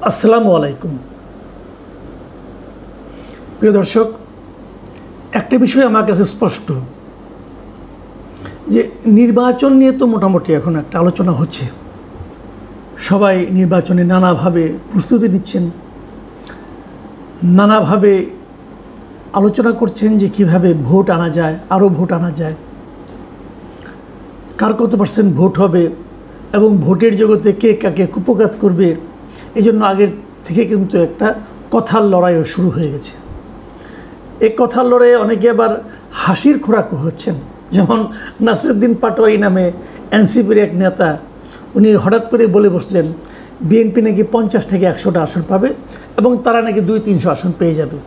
আসসালামু আলাইকুম। প্রিয় দর্শক, একটা বিষয় আমার কাছে স্পষ্ট যে নির্বাচন নিয়ে তো মোটামুটি এখন একটা আলোচনা হচ্ছে। সবাই নির্বাচনে নানাভাবে প্রস্তুতি নিচ্ছেন, নানাভাবে আলোচনা করছেন যে কিভাবে ভোট আনা যায়, আরও ভোট আনা যায়, কার কত পার্সেন্ট ভোট হবে এবং ভোটের জগতে কে কাকে কুপঘাত করবে। এই জন্য আগের থেকে কিন্তু একটা কথার লড়াইও শুরু হয়ে গেছে। এই কথার লড়াইয়ে অনেকে আবার হাসির খোরাকও হচ্ছেন। যেমন নাসিরুদ্দিন পাটোয়ারি নামে এনসিপির এক নেতা, উনি হঠাৎ করে বলে বসলেন বিএনপি নাকি 50 থেকে 100টা আসন পাবে এবং তারা নাকি 200-300 আসন পেয়ে যাবে।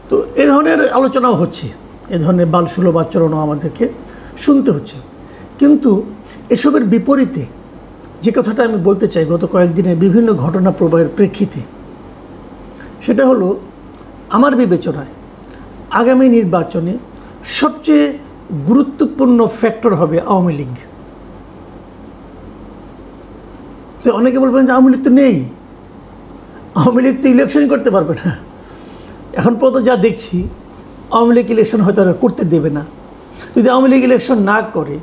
তো এ ধরনের আলোচনাও হচ্ছে, এ ধরনের বালসুলভ আচরণও আমাদেরকে শুনতে হচ্ছে। কিন্তু এসবের বিপরীতে যে কথাটা আমি বলতে চাই গত কয়েকদিনের বিভিন্ন ঘটনা প্রবাহের প্রেক্ষিতে, সেটা হলো আমার বিবেচনায় আগামী নির্বাচনে সবচেয়ে গুরুত্বপূর্ণ ফ্যাক্টর হবে আওয়ামী লীগ। তো অনেকে বলবেন যে আওয়ামী লীগ তো নেই, আওয়ামী লীগ তো ইলেকশন করতে পারবে না। এখন পর্যন্ত যা দেখছি আওয়ামী লীগ ইলেকশন হয়তো আর করতে দেবে না। যদি আওয়ামী লীগ ইলেকশন না করে,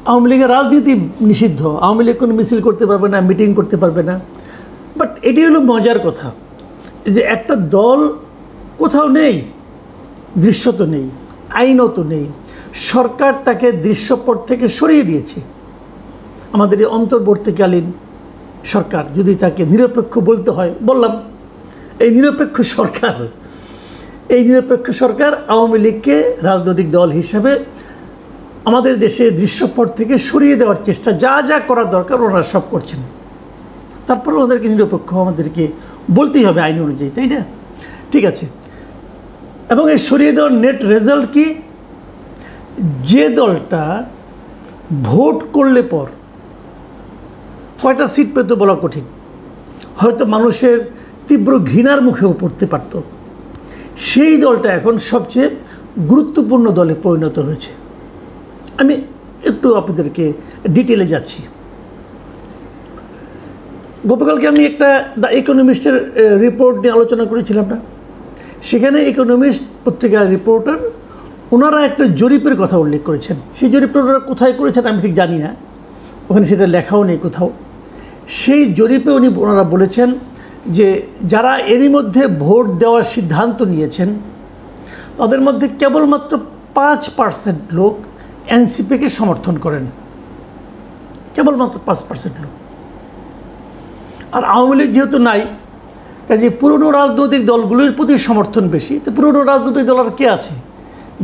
আওয়ামী লীগের রাজনীতি নিষিদ্ধ, আওয়ামী লীগ কোনো মিছিল করতে পারবে না, মিটিং করতে পারবে না। বাট এটি হলো মজার কথা যে একটা দল কোথাও নেই, দৃশ্যত নেই, আইনত নেই, সরকার তাকে দৃশ্যপট থেকে সরিয়ে দিয়েছে। আমাদের এই অন্তর্বর্তীকালীন সরকার, যদি তাকে নিরপেক্ষ বলতে হয়, বললাম এই নিরপেক্ষ সরকার আওয়ামী লীগকে রাজনৈতিক দল হিসেবে আমাদের দেশে দৃশ্যপট থেকে সরিয়ে দেওয়ার চেষ্টা যা যা করা দরকার ওনারা সব করছেন। তারপরে ওদেরকে নিরপেক্ষ আমাদেরকে বলতেই হবে আইন অনুযায়ী, তাই না? ঠিক আছে। এবং এই সরিয়ে দেওয়ার নেট রেজাল্ট কি? যে দলটা ভোট করলে পর কয়টা সিট পেত বলা কঠিন, হয়তো মানুষের তীব্র ঘৃণার মুখেও পড়তে পারত, সেই দলটা এখন সবচেয়ে গুরুত্বপূর্ণ দলে পরিণত হয়েছে। আমি একটু আপনাদেরকে ডিটেলে যাচ্ছি। গতকালকে আমি একটা দ্য ইকোনমিস্টের রিপোর্ট নিয়ে আলোচনা করেছিলাম না, সেখানে ইকোনমিস্ট পত্রিকার রিপোর্টার ওনারা একটা জরিপের কথা উল্লেখ করেছেন। সেই জরিপটা ওনারা কোথায় করেছেন আমি ঠিক জানি না, ওখানে সেটা লেখাও নেই কোথাও। সেই জরিপে ওনারা বলেছেন যে যারা এরই মধ্যে ভোট দেওয়ার সিদ্ধান্ত নিয়েছেন তাদের মধ্যে কেবলমাত্র 5% লোক এনসিপিকে সমর্থন করেন, কেবলমাত্র 5% লোক। আর আওয়ামী লীগ যেহেতু নাই, কাজে পুরনো রাজনৈতিক দলগুলোর প্রতি সমর্থন বেশি। তো পুরনো রাজনৈতিক দল আর কে আছে?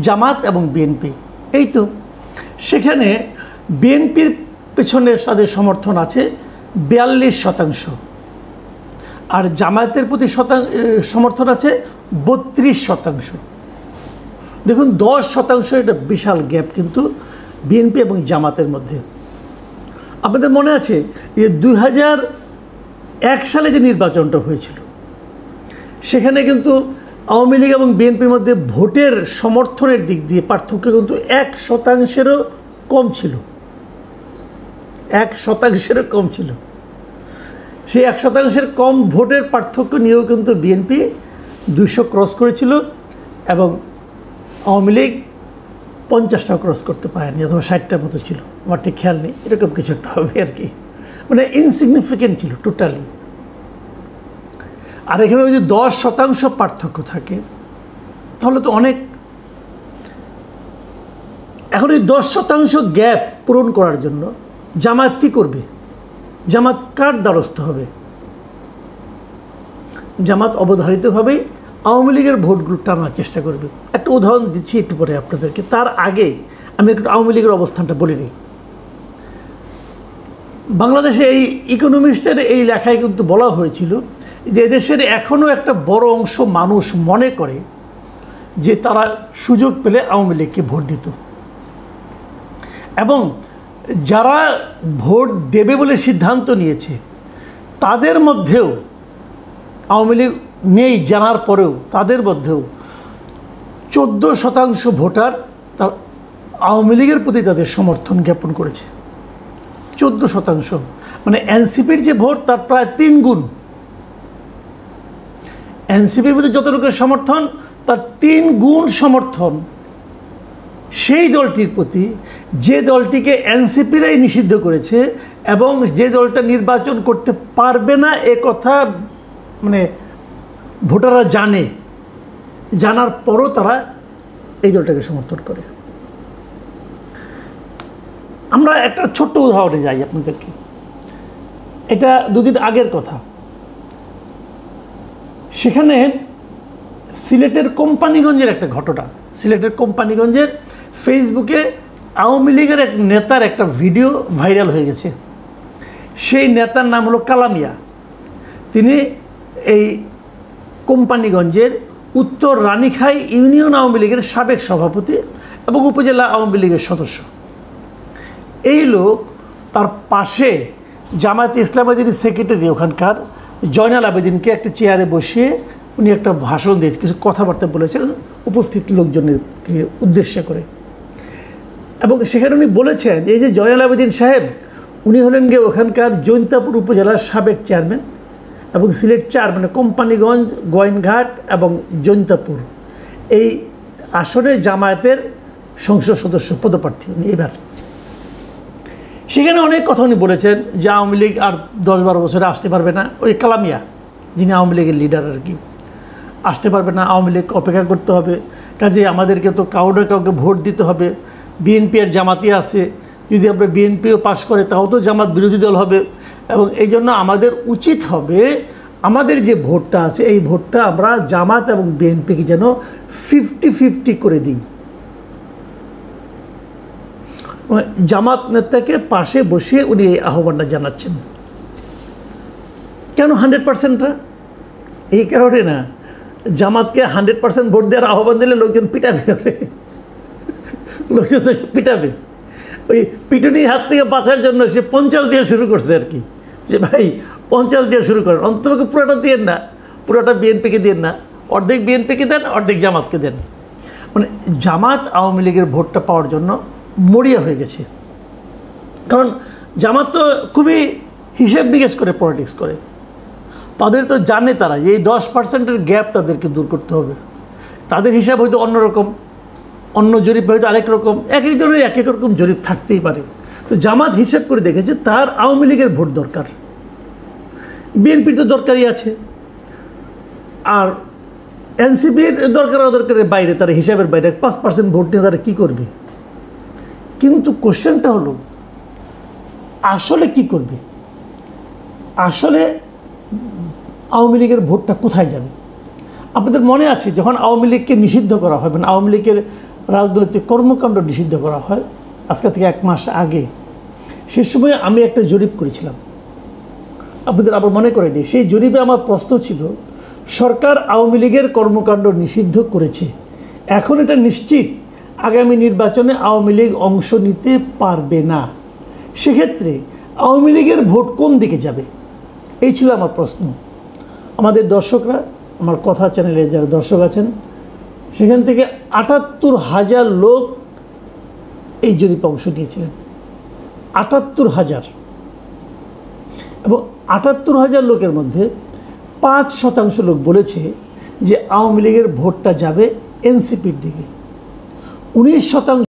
জামাত এবং বিএনপি, এই তো। সেখানে বিএনপির পেছনে তাদের সমর্থন আছে 42%, আর জামায়াতের প্রতি সমর্থন আছে 32%। দেখুন 10% এটা বিশাল গ্যাপ কিন্তু বিএনপি এবং জামাতের মধ্যে। আপনাদের মনে আছে যে 2001 সালে যে নির্বাচনটা হয়েছিল, সেখানে কিন্তু আওয়ামী লীগ এবং বিএনপির মধ্যে ভোটের সমর্থনের দিক দিয়ে পার্থক্য কিন্তু 1%-এরও কম ছিল, 1%-এরও কম ছিল। সেই 1%-এর কম ভোটের পার্থক্য নিয়েও কিন্তু বিএনপি 200 ক্রস করেছিল এবং আওয়ামী লীগ 50টা ক্রস করতে পারেনি, অথবা 60টার মতো ছিল, আমার ঠিক খেয়াল নেই, এরকম কিছু একটা হবে আর কি। মানে ইনসিগনিফিকেন্ট ছিল টোটালি। আর এখানে যদি 10% পার্থক্য থাকে তাহলে তো অনেক। এখন এই 10% গ্যাপ পূরণ করার জন্য জামাত কী করবে? জামাত কার দ্বারস্থ হবে? জামাত অবধারিতভাবেই আওয়ামী লীগের ভোটগুলো টানার চেষ্টা করবে। একটা উদাহরণ দিচ্ছি একটু পরে আপনাদেরকে, তার আগে আমি একটু আওয়ামী লীগের অবস্থানটা বলে নিই। বাংলাদেশে এই ইকোনমিস্টের এই লেখায় কিন্তু বলা হয়েছিল যে এদেশের এখনও একটা বড় অংশ মানুষ মনে করে যে তারা সুযোগ পেলে আওয়ামী লীগকে ভোট দিত, এবং যারা ভোট দেবে বলে সিদ্ধান্ত নিয়েছে তাদের মধ্যেও আওয়ামী লীগ নেই জানার পরেও তাদের মধ্যেও 14% ভোটার তার আওয়ামী লীগের প্রতি তাদের সমর্থন জ্ঞাপন করেছে। 14%, মানে এনসিপির যে ভোট তার প্রায় 3 গুণ এনসিপির মধ্যে যতটুকু সমর্থন তার 3 গুণ সমর্থন সেই দলটির প্রতি যে দলটিকে এনসিপিরাই নিষিদ্ধ করেছে এবং যে দলটা নির্বাচন করতে পারবে না এ কথা মানে ভোটাররা জানার পরও তারা এই দলটাকে সমর্থন করে। আমরা একটা ছোট্ট উদাহরণে যাই আপনাদেরকে, এটা 2 দিন আগের কথা। সেখানে সিলেটের কোম্পানিগঞ্জের একটা ঘটনা, সিলেটের কোম্পানিগঞ্জের ফেসবুকে আওয়ামী লীগের এক নেতার একটা ভিডিও ভাইরাল হয়ে গেছে। সেই নেতার নাম হলো কালামিয়া। তিনি এই কোম্পানিগঞ্জের উত্তর রানীখাই ইউনিয়ন আওয়ামী লীগের সাবেক সভাপতি এবং উপজেলা আওয়ামী লীগের সদস্য। এই লোক তার পাশে জামায়াতে ইসলামের যিনি সেক্রেটারি ওখানকার জয়নাল আবেদিনকে একটা চেয়ারে বসিয়ে উনি একটা ভাষণ দিয়ে কিছু কথাবার্তা বলেছেন উপস্থিত লোকজনের উদ্দেশ্য করে। এবং সেখানে উনি বলেছেন এই যে জয়নাল আবেদিন সাহেব উনি হলেন গিয়ে ওখানকার জৈন্তাপুর উপজেলার সাবেক চেয়ারম্যান এবং সিলেট 4 মানে কোম্পানিগঞ্জ, গোয়েনঘাট এবং জৈন্তাপুর এই আসনের জামায়াতের সংসদ সদস্য পদপ্রার্থী উনি এবার। সেখানে অনেক কথা উনি বলেছেন যে আওয়ামী লীগ আর 10-12 বছরে আসতে পারবে না। ওই কালামিয়া যিনি আওয়ামী লীগের লিডার আর কি, আসতে পারবে না, আওয়ামী লীগকে অপেক্ষা করতে হবে, কাজে আমাদেরকে তো কাউকে ভোট দিতে হবে, বিএনপি আর জামাতই আছে, যদি আমরা বিএনপিও পাশ করে তাও তো জামাত বিরোধী দল হবে এবং এই জন্য আমাদের উচিত হবে আমাদের যে ভোটটা আছে এই ভোটটা আমরা জামাত এবং বিএনপিকে যেন 50-50 করে দিই। জামাত নেতাকে পাশে বসিয়ে উনি এই আহ্বানটা জানাচ্ছেন। কেন 100%টা? এই কারণে না, জামাতকে 100% ভোট দেওয়ার আহ্বান দিলে লোকজন পিটাবে, লোকজন পিটাবে। ওই পিটুনির হাত থেকে বাঁচার জন্য সে 50 দিয়ে শুরু করছে আর কি, যে ভাই 50 দিয়ে শুরু করেন, অন্তত পুরোটা দিয়েন না, পুরোটা বিএনপিকে দেন না, অর্ধেক বিএনপিকে দেন, অর্ধেক জামাতকে দেন। মানে জামাত আওয়ামী লীগের ভোটটা পাওয়ার জন্য মরিয়া হয়ে গেছে। কারণ জামাত তো খুবই হিসেব নিকেশ করে পলিটিক্স করে, তাদের তো জানে তারা যে এই 10%-এর গ্যাপ তাদেরকে দূর করতে হবে। তাদের হিসাব হয়তো অন্যরকম, অন্য জরিপ হয়তো আরেক রকম, এক একজনের এক এক রকম জরিপ থাকতেই পারে। তো জামাত হিসাব করে দেখেছে তার আওয়ামী লীগের ভোট দরকার, বিএনপির তো দরকারই আছে, আর এনসিপির দরকারের বাইরে, তারা হিসাবের বাইরে 5% ভোট নিয়ে তারা কী করবে। কিন্তু কোশ্চেনটা হলো আসলে কি করবে, আসলে আওয়ামী লীগের ভোটটা কোথায় যাবে। আপনাদের মনে আছে যখন আওয়ামী লীগকে নিষিদ্ধ করা হয়, মানে আওয়ামী লীগের রাজনৈতিক কর্মকাণ্ড নিষিদ্ধ করা হয় আজকে থেকে 1 মাস আগে, সে সময় আমি একটা জরিপ করেছিলাম, আপনাদের আবার মনে করে দিই। সেই জরিপে আমার প্রশ্ন ছিল সরকার আওয়ামী লীগের কর্মকাণ্ড নিষিদ্ধ করেছে, এখন এটা নিশ্চিত আগামী নির্বাচনে আওয়ামী লীগ অংশ নিতে পারবে না, সেক্ষেত্রে আওয়ামী লীগের ভোট কোন দিকে যাবে, এই ছিল আমার প্রশ্ন। আমাদের দর্শকরা, আমার কথা চ্যানেলে যারা দর্শক আছেন, সেখান থেকে ৭৮,০০০ লোক এই জরিপে অংশ নিয়েছিলেন, ৭৮,০০০। এবং ৭৮,০০০ লোকের মধ্যে ৫% লোক বলেছে যে আওয়ামী লীগের ভোটটা যাবে এনসিপির দিকে, 19%